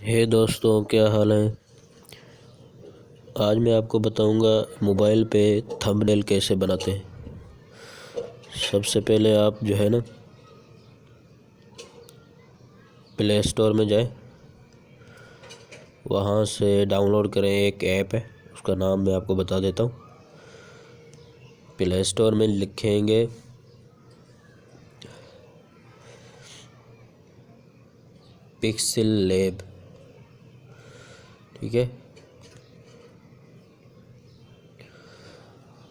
हे दोस्तों, क्या हाल है। आज मैं आपको बताऊंगा मोबाइल पे थंबनेल कैसे बनाते हैं। सबसे पहले आप जो है ना प्ले स्टोर में जाएं, वहाँ से डाउनलोड करें। एक ऐप है, उसका नाम मैं आपको बता देता हूँ। प्ले स्टोर में लिखेंगे पिक्सेल लैब, ठीक है।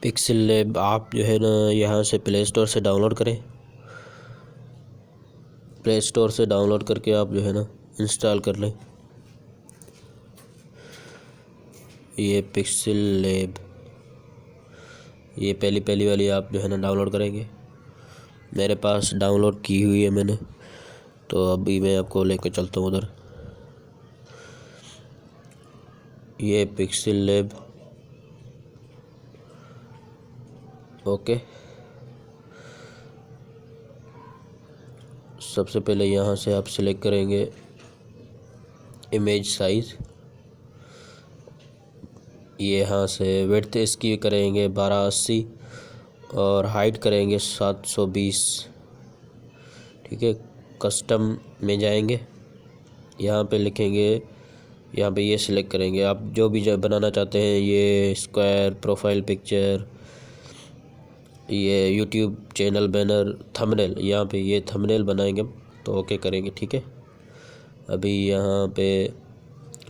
पिक्सेल लैब आप जो है ना यहाँ से प्ले स्टोर से डाउनलोड करें। प्ले स्टोर से डाउनलोड करके आप जो है ना इंस्टॉल कर लें। ये पिक्सेल लैब, ये पहली पहली वाली आप जो है ना डाउनलोड करेंगे। मेरे पास डाउनलोड की हुई है मैंने, तो अभी मैं आपको लेकर चलता हूँ उधर। ये पिक्सेल लैब, ओके। सबसे पहले यहाँ से आप सिलेक्ट करेंगे इमेज साइज़। ये यहाँ से विड्थ इसकी करेंगे 1280 और हाइट करेंगे 720, ठीक है। कस्टम में जाएंगे, यहाँ पे लिखेंगे, यहाँ पे ये सिलेक्ट करेंगे आप जो भी बनाना चाहते हैं। ये स्क्वायर, प्रोफाइल पिक्चर, ये यूट्यूब चैनल बैनर, थंबनेल, यहाँ पे ये थंबनेल बनाएंगे हम, तो ओके करेंगे, ठीक है। अभी यहाँ पे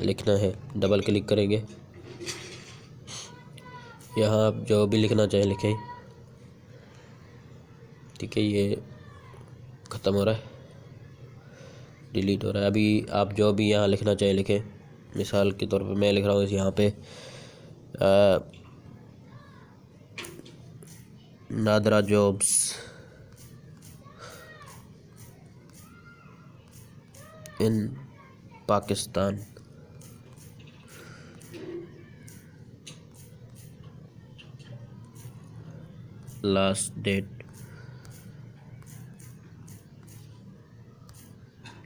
लिखना है, डबल क्लिक करेंगे। यहाँ आप जो भी लिखना चाहें लिखें, ठीक है। ये ख़त्म हो रहा है, डिलीट हो रहा है। अभी आप जो भी यहाँ लिखना चाहें लिखें। मिसाल के तौर पे मैं लिख रहा हूँ यहाँ पे NADRA jobs in Pakistan. Last date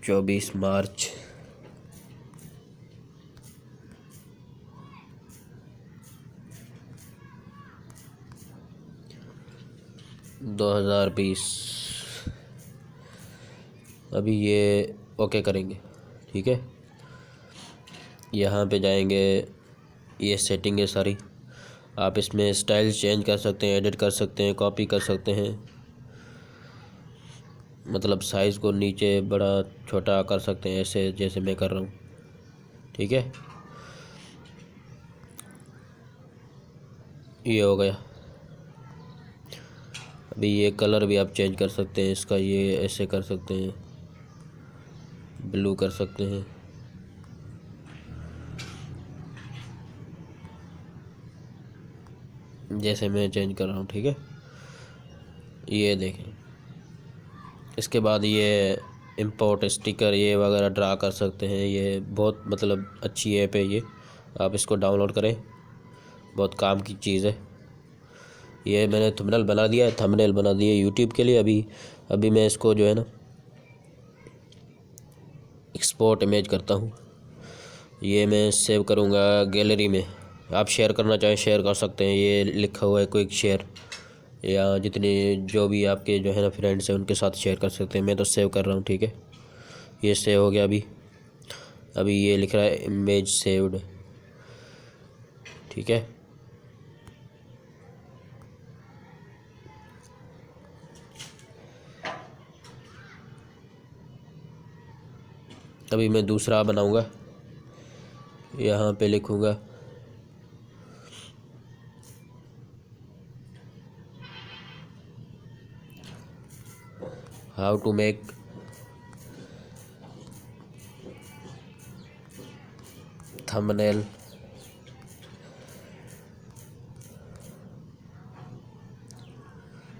24 March 2020। अभी ये ओके करेंगे, ठीक है। यहाँ पे जाएंगे, ये सेटिंग है सारी। आप इसमें स्टाइल चेंज कर सकते हैं, एडिट कर सकते हैं, कॉपी कर सकते हैं। मतलब साइज़ को नीचे बड़ा छोटा कर सकते हैं, ऐसे जैसे मैं कर रहा हूँ, ठीक है। ये हो गया। अभी ये कलर भी आप चेंज कर सकते हैं इसका, ये ऐसे कर सकते हैं, ब्लू कर सकते हैं। जैसे मैं चेंज कर रहा हूँ, ठीक है। ये देखें, इसके बाद ये इंपोर्ट स्टिकर ये वगैरह ड्रा कर सकते हैं। ये बहुत मतलब अच्छी ऐप है ये, आप इसको डाउनलोड करें, बहुत काम की चीज़ है। ये मैंने थंबनेल बना दिया है, थंबनेल बना दिए यूट्यूब के लिए। अभी मैं इसको जो है ना एक्सपोर्ट इमेज करता हूँ। ये मैं सेव करूँगा गैलरी में। आप शेयर करना चाहें शेयर कर सकते हैं, ये लिखा हुआ है क्विक शेयर, या जितने जो भी आपके जो है ना फ्रेंड्स हैं उनके साथ शेयर कर सकते हैं। मैं तो सेव कर रहा हूँ, ठीक है। ये सेव हो गया। अभी ये लिख रहा है इमेज सेव्ड, ठीक है। अभी मैं दूसरा बनाऊँगा, यहाँ पे लिखूँगा how to make thumbnail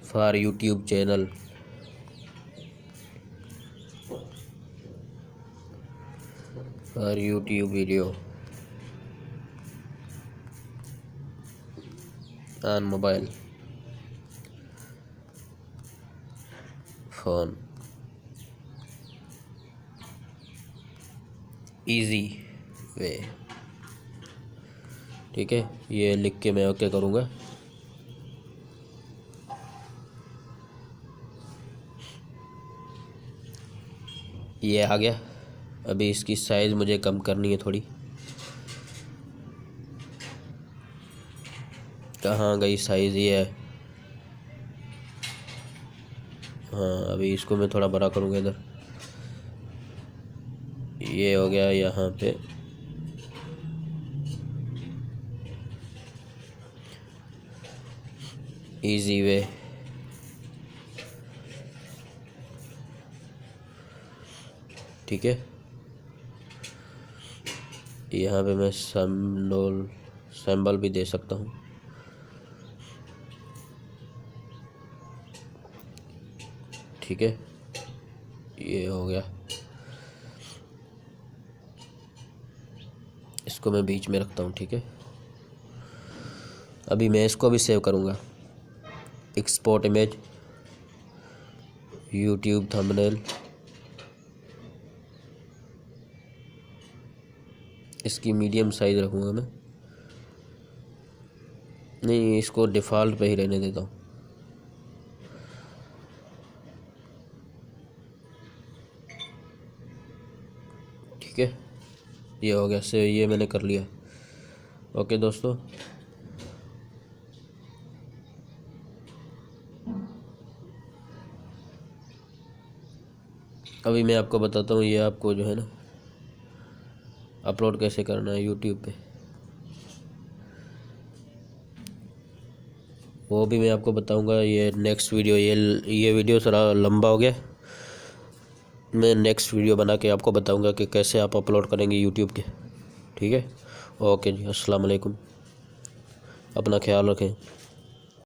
for YouTube channel, for YouTube video on mobile phone. Easy way. ठीक है, ये लिख के मैं ओके करूँगा। ये आ गया। अभी इसकी साइज़ मुझे कम करनी है थोड़ी। कहाँ गई साइज़? ये है। हाँ, अभी इसको मैं थोड़ा बड़ा करूँगा इधर। ये हो गया यहाँ पे। Easy way. ठीक है, यहाँ पे मैं सिंबल भी दे सकता हूँ। ठीक है, ये हो गया। इसको मैं बीच में रखता हूँ। ठीक है, अभी मैं इसको भी सेव करूँगा। Export image, YouTube thumbnail. इसकी मीडियम साइज़ रखूँगा मैं। नहीं, इसको डिफ़ॉल्ट पे ही रहने देता हूँ। ठीक है, ये हो गया से, ये मैंने कर लिया। ओके दोस्तों, अभी मैं आपको बताता हूँ ये आपको जो है ना अपलोड कैसे करना है यूट्यूब पे। वो भी मैं आपको बताऊंगा ये नेक्स्ट वीडियो। ये वीडियो थोड़ा लंबा हो गया। मैं नेक्स्ट वीडियो बना के आपको बताऊंगा कि कैसे आप अपलोड करेंगे यूट्यूब के। ठीक है, ओके जी, अस्सलाम वालेकुम, अपना ख्याल रखें।